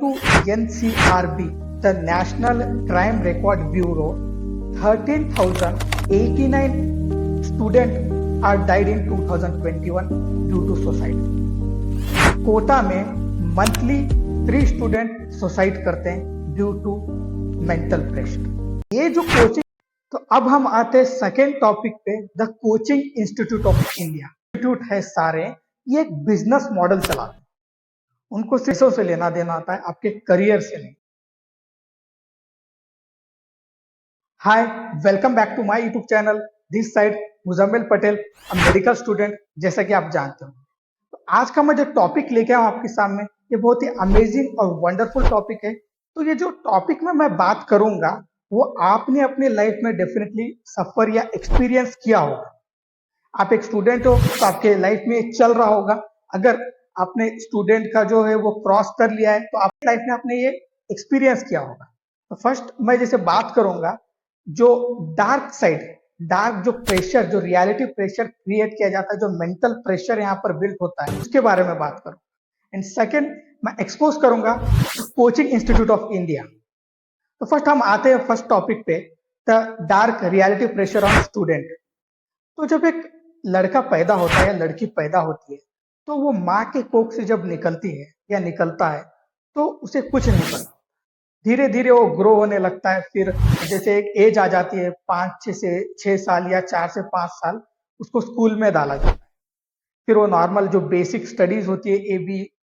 to NCRB, the National Crime Record Bureau, 13,089 students are died in 2021 due to suicide. Kota में monthly 3 student suicide करते हैं due to mental pressure. ये जो coaching, तो अब हम आते हैं सेकेंड टॉपिक पे, the coaching institute of India. Institute है सारे, ये एक बिजनेस मॉडल चलाते हैं, उनको पैसों से लेना देना आता है, आपके करियर से नहीं। Hi, welcome back to my YouTube channel. This side Muzammil Patel, a medical student, जैसा कि आप जानते हो। तो आज का मैं जो टॉपिक लेके आया हूं आपके सामने, ये बहुत ही अमेजिंग और वंडरफुल टॉपिक है। तो ये जो टॉपिक में मैं बात करूंगा वो आपने अपने लाइफ में डेफिनेटली सफर या एक्सपीरियंस किया होगा। आप एक स्टूडेंट हो तो आपके लाइफ में चल रहा होगा। अगर आपने स्टूडेंट का जो है वो क्रॉस कर लिया है तो आपकी लाइफ में आपने ये एक्सपीरियंस किया होगा। तो फर्स्ट मैं जैसे बात करूंगा जो डार्क साइड, डार्क जो प्रेशर, जो रियलिटी प्रेशर क्रिएट किया जाता है, जो मेंटल प्रेशर यहाँ पर बिल्ड होता है, उसके बारे में बात करूं। एंड सेकेंड मैं एक्सपोज करूंगा कोचिंग इंस्टीट्यूट ऑफ इंडिया। तो फर्स्ट हम आते हैं फर्स्ट टॉपिक पे, the dark reality pressure on student. तो जब एक लड़का पैदा होता है या लड़की पैदा होती है तो वो माँ के कोख से जब निकलती है या निकलता है तो उसे कुछ नहीं पता। धीरे धीरे वो ग्रो होने लगता है। फिर जैसे एक एज आ जाती है 5 से 6 साल या 4 से 5 साल, उसको स्कूल में डाला जाता है। फिर वो नॉर्मल जो बेसिक स्टडीज होती है,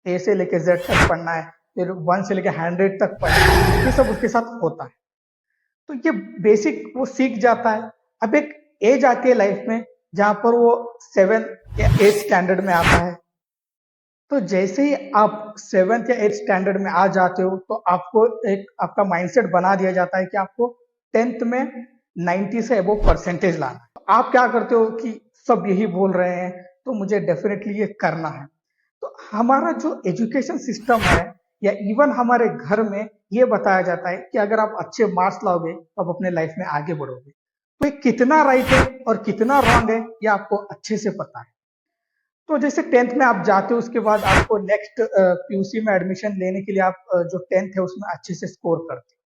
ए से लेके जेड तक पढ़ना है, फिर 1 से लेके 100 तक पढ़ना है, ये सब उसके साथ होता है। तो ये बेसिक वो सीख जाता है। अब एक एज आती है लाइफ में जहां पर वो 7 या 8 स्टैंडर्ड में आता है। तो जैसे ही आप 7th या 8th स्टैंडर्ड में आ जाते हो तो आपको एक आपका माइंडसेट बना दिया जाता है कि आपको 10th में 90 से अबव परसेंटेज लाना है। तो आप क्या करते हो कि सब यही बोल रहे हैं तो मुझे डेफिनेटली ये करना है। तो हमारा जो एजुकेशन सिस्टम है या इवन हमारे घर में ये बताया जाता है कि अगर आप अच्छे मार्क्स लाओगे तो आप अपने लाइफ में आगे बढ़ोगे। तो ये कितना राइट है और कितना रॉन्ग है ये आपको अच्छे से पता है। तो जैसे 10th में आप जाते हो, उसके बाद आपको नेक्स्ट पीयूसी में एडमिशन लेने के लिए आप जो 10th है उसमें अच्छे से स्कोर करते हो।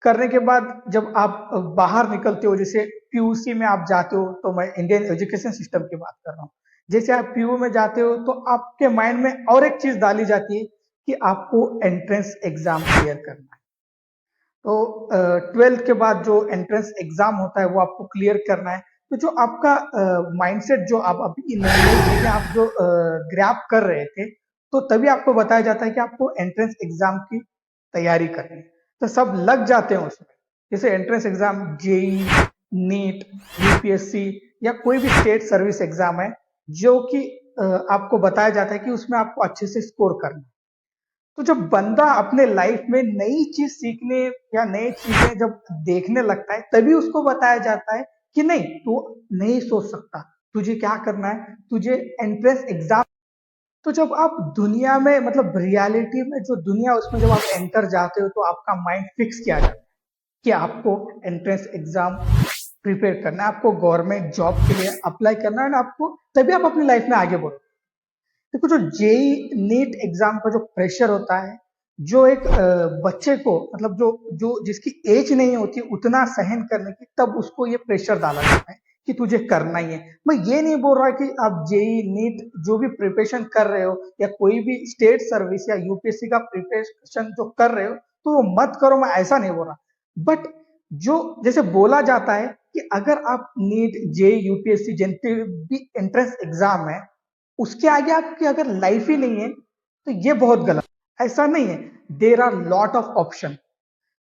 करने के बाद जब आप बाहर निकलते हो, जैसे पीयूसी में आप जाते हो, तो मैं इंडियन एजुकेशन सिस्टम की बात कर रहा हूँ। जैसे आप पीयू में जाते हो तो आपके माइंड में और एक चीज डाली जाती है कि आपको एंट्रेंस एग्जाम क्लियर करना है। तो 12th के बाद जो एंट्रेंस एग्जाम होता है वो आपको क्लियर करना है। तो जो आपका माइंडसेट, जो आप अभी नई चीजें आप जो ग्रैब कर रहे थे, तो तभी आपको बताया जाता है कि आपको एंट्रेंस एग्जाम की तैयारी करनी है। तो सब लग जाते हैं उसमें। जैसे entrance exam JEE, NEET, UPSC या कोई भी स्टेट सर्विस एग्जाम है जो कि आपको बताया जाता है कि उसमें आपको अच्छे से स्कोर करना है। तो जब बंदा अपने लाइफ में नई चीज सीखने या नई चीजें जब देखने लगता है तभी उसको बताया जाता है कि नहीं, तू नहीं सोच सकता, तुझे क्या करना है, तुझे एंट्रेंस एग्जाम। तो जब आप दुनिया में, मतलब रियलिटी में जो दुनिया, उसमें जब आप एंटर जाते हो तो आपका माइंड फिक्स किया जाता है कि आपको एंट्रेंस एग्जाम प्रिपेयर करना है, आपको गवर्नमेंट जॉब के लिए अप्लाई करना है, आपको तभी आप अपनी लाइफ में आगे बढ़ो। देखो, जो जेई नीट एग्जाम का जो प्रेशर होता है, जो एक बच्चे को, मतलब जो जो जिसकी एज नहीं होती उतना सहन करने की, तब उसको ये प्रेशर डाला जाता है कि तुझे करना ही है। मैं ये नहीं बोल रहा कि आप जेई नीट जो भी प्रिपरेशन कर रहे हो या कोई भी स्टेट सर्विस या यूपीएससी का प्रिपरेशन जो कर रहे हो तो वो मत करो, मैं ऐसा नहीं बोल रहा। बट जो जैसे बोला जाता है कि अगर आप नीट, जेई, यूपीएससी जितने भी एंट्रेंस एग्जाम है उसके आगे आपकी अगर लाइफ ही नहीं है तो ये बहुत गलत। ऐसा नहीं है, there are lot of option.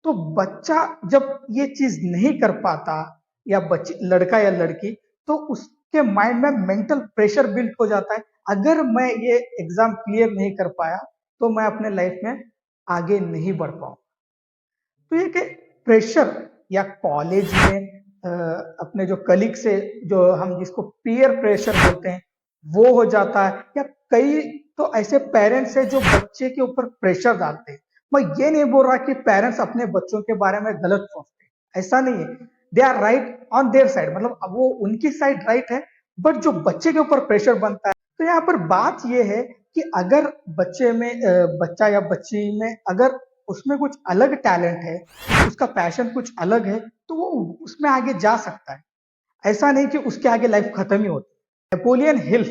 तो बच्चा जब ये चीज नहीं कर पाता, या बच्ची, लड़का या लड़की, तो उसके माइंड में मेंटल प्रेशर बिल्ड हो जाता है। अगर मैं ये एग्जाम क्लियर नहीं कर पाया तो मैं अपने लाइफ में आगे नहीं बढ़ पाऊँ। तो ये कि प्रेशर या कॉलेज में अपने जो कलीग से, जो हम जिसको पीयर प्रेशर बोलते हैं, वो हो जाता है। या कई तो ऐसे पेरेंट्स हैं जो बच्चे के ऊपर प्रेशर डालते हैं। मैं ये नहीं बोल रहा कि पेरेंट्स अपने बच्चों के बारे में गलत सोचते हैं, ऐसा नहीं है। They are right on their side, मतलब अब वो उनकी साइड राइट है। बट जो बच्चे के ऊपर प्रेशर बनता है, तो यहाँ पर बात ये है कि अगर बच्चा या बच्ची में अगर उसमें कुछ अलग टैलेंट है, उसका पैशन कुछ अलग है, तो वो उसमें आगे जा सकता है। ऐसा नहीं कि उसके आगे लाइफ खत्म ही होती है। नेपोलियन हिल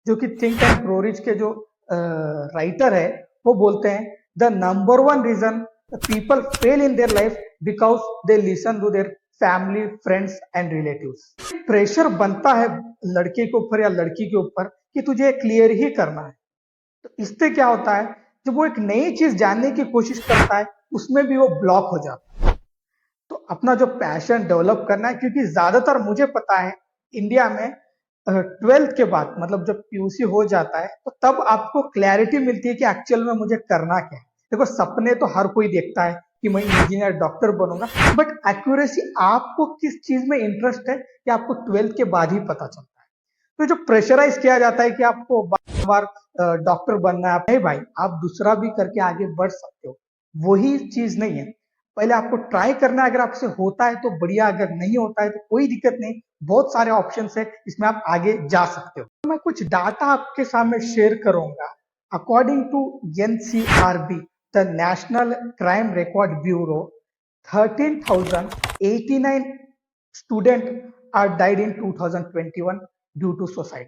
जो कि थिंक एंड ग्रो रिच के जो राइटर है, वो बोलते हैं the number one reason people fail in their life because they listen to their family, friends and relatives. Pressure बनता है लड़के के ऊपर या लड़की के ऊपर कि तुझे क्लियर ही करना है। तो इससे क्या होता है, जब वो एक नई चीज जानने की कोशिश करता है, उसमें भी वो ब्लॉक हो जाता है। तो अपना जो पैशन डेवलप करना है, क्योंकि ज्यादातर मुझे पता है इंडिया में 12th के बाद मतलब जब पीयूसी हो जाता है, तो तब आपको क्लैरिटी मिलती है कि एक्चुअल में मुझे करना क्या है। देखो, सपने तो हर कोई देखता है कि मैं इंजीनियर, डॉक्टर बनूंगा, बट एक्यूरेसी आपको किस चीज में इंटरेस्ट है, कि आपको 12th के बाद ही पता चलता है। तो जो प्रेशराइज किया जाता है कि आपको बार बार डॉक्टर बनना है, नहीं भाई, आप दूसरा भी करके आगे बढ़ सकते हो, वही चीज नहीं है। पहले आपको ट्राई करना है, अगर आपसे होता है तो बढ़िया, अगर नहीं होता है तो कोई दिक्कत नहीं, बहुत सारे ऑप्शन है, इसमें आप आगे जा सकते हो। तो मैं कुछ डाटा आपके सामने शेयर करूंगा। According to NCRB, the National Crime Record Bureau, 13,089 student are died in 2021 due to suicide.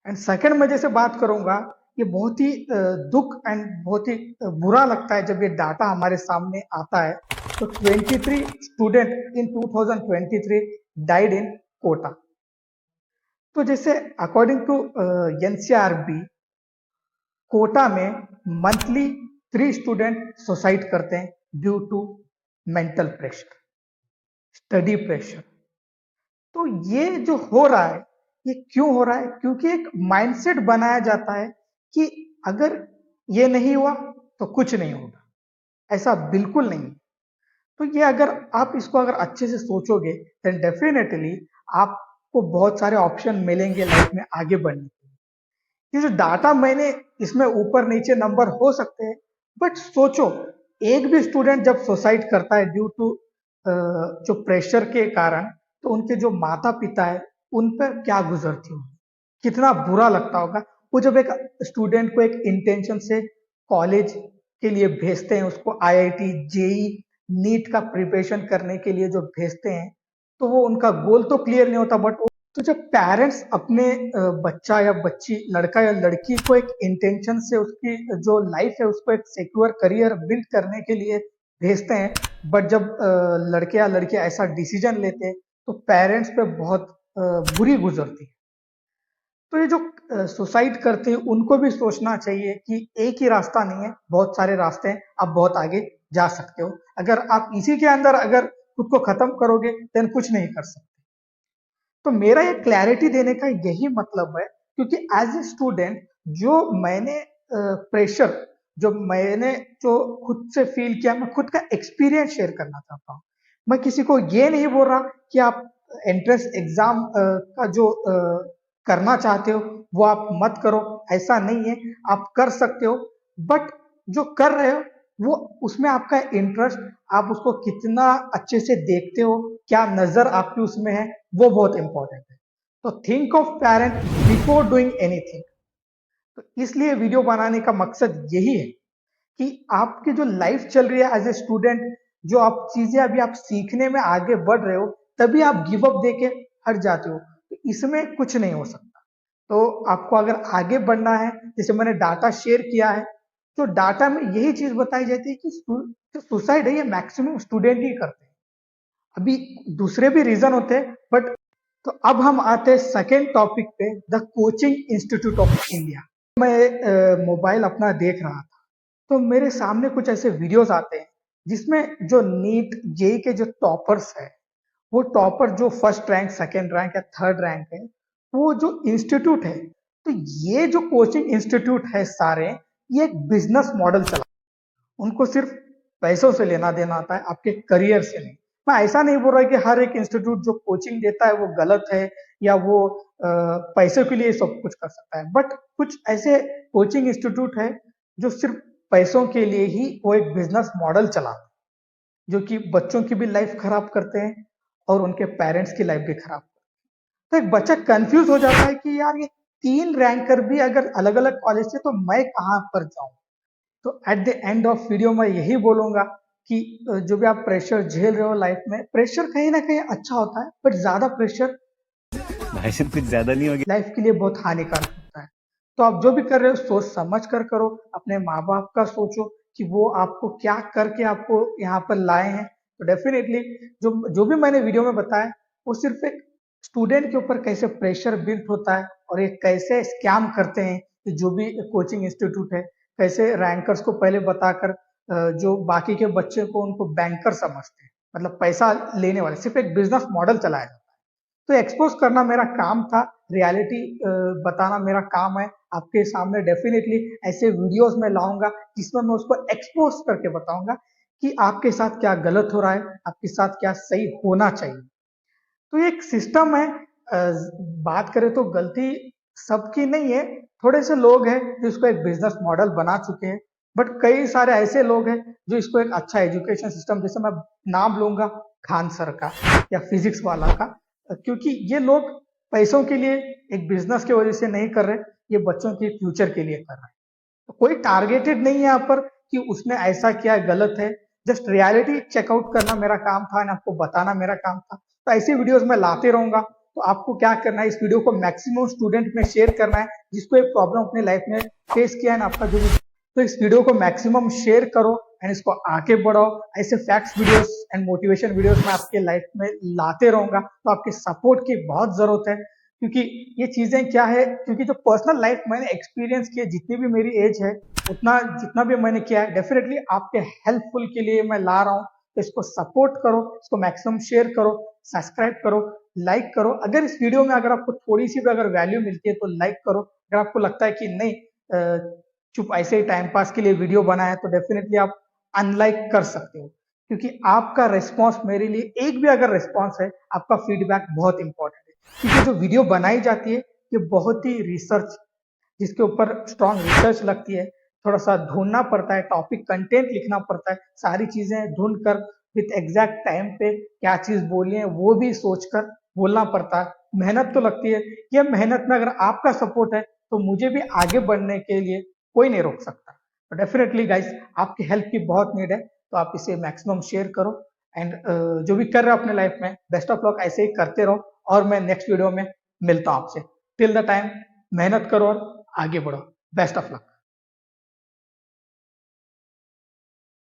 And second मैं जैसे बात करूंगा, ये बहुत ही दुख एंड बहुत ही बुरा लगता है जब ये डाटा हमारे सामने आता है। तो 23 student in 2023 died in Kota. तो जैसे अकॉर्डिंग टू एनसीआरबी, कोटा में मंथली 3 स्टूडेंट सुसाइड करते हैं due to mental pressure, study pressure. तो ये जो हो रहा है, ये क्यों हो रहा है? क्योंकि एक माइंडसेट बनाया जाता है कि अगर ये नहीं हुआ तो कुछ नहीं होगा। ऐसा बिल्कुल नहीं। तो ये अगर आप इसको अगर अच्छे से सोचोगे, देन डेफिनेटली आपको बहुत सारे ऑप्शन मिलेंगे लाइफ में आगे बढ़ने के लिए। ये जो डाटा मैंने इसमें ऊपर नीचे नंबर हो सकते हैं, बट सोचो, एक भी स्टूडेंट जब सुसाइड करता है ड्यू टू जो प्रेशर के कारण, तो उनके जो माता पिता है उन पर क्या गुजरती होगी, कितना बुरा लगता होगा। वो जब एक स्टूडेंट को एक इंटेंशन से कॉलेज के लिए भेजते हैं, उसको आईआईटी, जेई, नीट का प्रिपरेशन करने के लिए जो भेजते हैं, तो वो उनका गोल तो क्लियर नहीं होता, बट तो जब पेरेंट्स अपने बच्चा या बच्ची, लड़का या लड़की को एक इंटेंशन से उसकी जो लाइफ है उसको एक सिक्योर करियर बिल्ड करने के लिए भेजते हैं, बट जब लड़के या लड़की ऐसा डिसीजन लेते हैं, तो पेरेंट्स पे बहुत बुरी गुजरती है। तो ये जो सुसाइड करते हैं, उनको भी सोचना चाहिए कि एक ही रास्ता नहीं है, बहुत सारे रास्ते हैं, आप बहुत आगे जा सकते हो। अगर आप इसी के अंदर अगर खुद को खत्म करोगे, देन कुछ नहीं कर सकते। तो मेरा ये क्लैरिटी देने का यही मतलब है, क्योंकि एज ए स्टूडेंट जो मैंने प्रेशर जो खुद से फील किया, मैं खुद का एक्सपीरियंस शेयर करना चाहता हूँ। मैं किसी को ये नहीं बोल रहा कि आप एंट्रेंस एग्जाम का जो करना चाहते हो वो आप मत करो, ऐसा नहीं है, आप कर सकते हो। बट जो कर रहे हो वो, उसमें आपका इंटरेस्ट, आप उसको कितना अच्छे से देखते हो, क्या नजर आपकी उसमें है, वो बहुत इंपॉर्टेंट है। तो think of parent before doing anything. तो इसलिए वीडियो बनाने का मकसद यही है कि आपकी जो लाइफ चल रही है एज ए स्टूडेंट, जो आप चीजें अभी आप सीखने में आगे बढ़ रहे हो, तभी आप गिव अप देके हट जाते हो, तो इसमें कुछ नहीं हो सकता। तो आपको अगर आगे बढ़ना है, जैसे मैंने डाटा शेयर किया है, तो डाटा में यही चीज बताई जाती है कि जो सुसाइड है ये मैक्सिमम स्टूडेंट ही करते हैं। अभी दूसरे भी रीजन होते हैं, बट तो अब हम आते हैं सेकेंड टॉपिक पे, the coaching institute of India. मैं मोबाइल अपना देख रहा था, तो मेरे सामने कुछ ऐसे वीडियोस आते हैं जिसमें जो नीट जेई के जो टॉपर्स है, वो टॉपर जो फर्स्ट रैंक, सेकेंड रैंक या थर्ड रैंक है, वो जो इंस्टीट्यूट है, तो ये जो कोचिंग इंस्टीट्यूट है सारे, ये एक बिजनेस मॉडल चला, उनको सिर्फ पैसों से लेना देना आता है, आपके करियर से नहीं। मैं ऐसा नहीं बोल रहा कि हर एक इंस्टीट्यूट जो कोचिंग देता है वो गलत है, या वो पैसों के लिए सब कुछ कर सकता है, बट कुछ ऐसे कोचिंग इंस्टीट्यूट है जो सिर्फ पैसों के लिए ही वो एक बिजनेस मॉडल चलाते हैं, जो कि बच्चों की भी लाइफ खराब करते हैं और उनके पेरेंट्स की लाइफ भी खराब करते हैं। तो एक बच्चा कंफ्यूज हो जाता है कि यार ये 3 रैंकर भी अगर अलग अलग कॉलेज से, तो मैं कहाँ पर जाऊं। तो at the end of video मैं यही बोलूंगा कि जो भी आप प्रेशर झेल रहे हो लाइफ में, प्रेशर कहीं ना कहीं अच्छा होता है, बट ज्यादा प्रेशर भाई साहब कुछ ज्यादा नहीं हो गया? लाइफ के लिए बहुत हानिकारक होता है। तो आप जो भी कर रहे हो सोच समझ कर करो, अपने माँ बाप का सोचो कि वो आपको क्या करके आपको यहाँ पर लाए हैं। तो डेफिनेटली जो जो भी मैंने वीडियो में बताया, वो सिर्फ एक स्टूडेंट के ऊपर कैसे प्रेशर बिल्ट होता है और ये कैसे स्कैम करते हैं कि जो भी कोचिंग इंस्टीट्यूट है, कैसे रैंकर्स को पहले बताकर जो बाकी के बच्चे को उनको बैंकर समझते हैं, मतलब पैसा लेने वाले, सिर्फ एक बिजनेस मॉडल चलाया जाता है। तो एक्सपोज करना मेरा काम था, रियलिटी बताना मेरा काम है। आपके सामने डेफिनेटली ऐसे वीडियोस में लाऊंगा जिसमें मैं उसको एक्सपोज करके बताऊंगा कि आपके साथ क्या गलत हो रहा है, आपके साथ क्या सही होना चाहिए। तो ये एक सिस्टम है। बात करें तो गलती सबकी नहीं है, थोड़े से लोग हैं जो इसको एक बिजनेस मॉडल बना चुके हैं, बट कई सारे ऐसे लोग हैं जो इसको एक अच्छा एजुकेशन सिस्टम, जैसे मैं नाम लूंगा खान सर का या फिजिक्स वाला का, क्योंकि ये लोग पैसों के लिए एक बिजनेस की वजह से नहीं कर रहे, ये बच्चों के फ्यूचर के लिए कर रहे हैं। तो कोई टारगेटेड नहीं है यहाँ पर कि उसने ऐसा किया गलत है, जस्ट रियलिटी चेकआउट करना मेरा काम था, आपको बताना मेरा काम था। तो ऐसी वीडियोस मैं लाते रहूंगा। तो आपको क्या करना है, इस वीडियो को मैक्सिमम स्टूडेंट में शेयर करना है जिसको एक प्रॉब्लम अपने लाइफ में फेस किया है ना आपका जो भी। तो इस वीडियो को मैक्सिमम शेयर करो एंड इसको आगे बढ़ाओ। ऐसे facts videos and motivation videos मैं आपके लाइफ में लाते रहूंगा। तो आपके सपोर्ट की बहुत जरूरत है, क्योंकि ये चीजें क्या है, क्योंकि जो पर्सनल लाइफ मैंने एक्सपीरियंस किया, जितनी भी मेरी एज है उतना जितना भी मैंने किया है, डेफिनेटली आपके हेल्पफुल के लिए मैं ला रहा हूँ। तो इसको सपोर्ट करो, इसको मैक्सिमम शेयर करो, सब्सक्राइब करो, लाइक करो। अगर इस वीडियो में अगर आपको थोड़ी सी भी अगर वैल्यू मिलती है तो लाइक करो। अगर आपको लगता है कि नहीं चुप ऐसे ही टाइम पास के लिए वीडियो बना है, तो डेफिनेटली आप अनलाइक कर सकते हो, क्योंकि आपका रिस्पॉन्स मेरे लिए, एक भी अगर रिस्पॉन्स है, आपका फीडबैक बहुत इंपॉर्टेंट है। क्योंकि जो वीडियो बनाई जाती है ये बहुत ही रिसर्च, जिसके ऊपर स्ट्रॉन्ग रिसर्च लगती है, थोड़ा सा ढूंढना पड़ता है, टॉपिक कंटेंट लिखना पड़ता है, सारी चीजें ढूंढ कर विथ एग्जैक्ट टाइम पे क्या चीज बोलनी है वो भी सोचकर बोलना पड़ता है। मेहनत तो लगती है। ये मेहनत में अगर आपका सपोर्ट है तो मुझे भी आगे बढ़ने के लिए कोई नहीं रोक सकता। तो डेफिनेटली गाइस, आपकी हेल्प की बहुत नीड है, तो आप इसे मैक्सिमम शेयर करो एंड जो भी कर रहे हो अपने लाइफ में, बेस्ट ऑफ लक, ऐसे ही करते रहो। और मैं नेक्स्ट वीडियो में मिलता हूं आपसे। टिल द टाइम, मेहनत करो और आगे बढ़ो। Best of luck.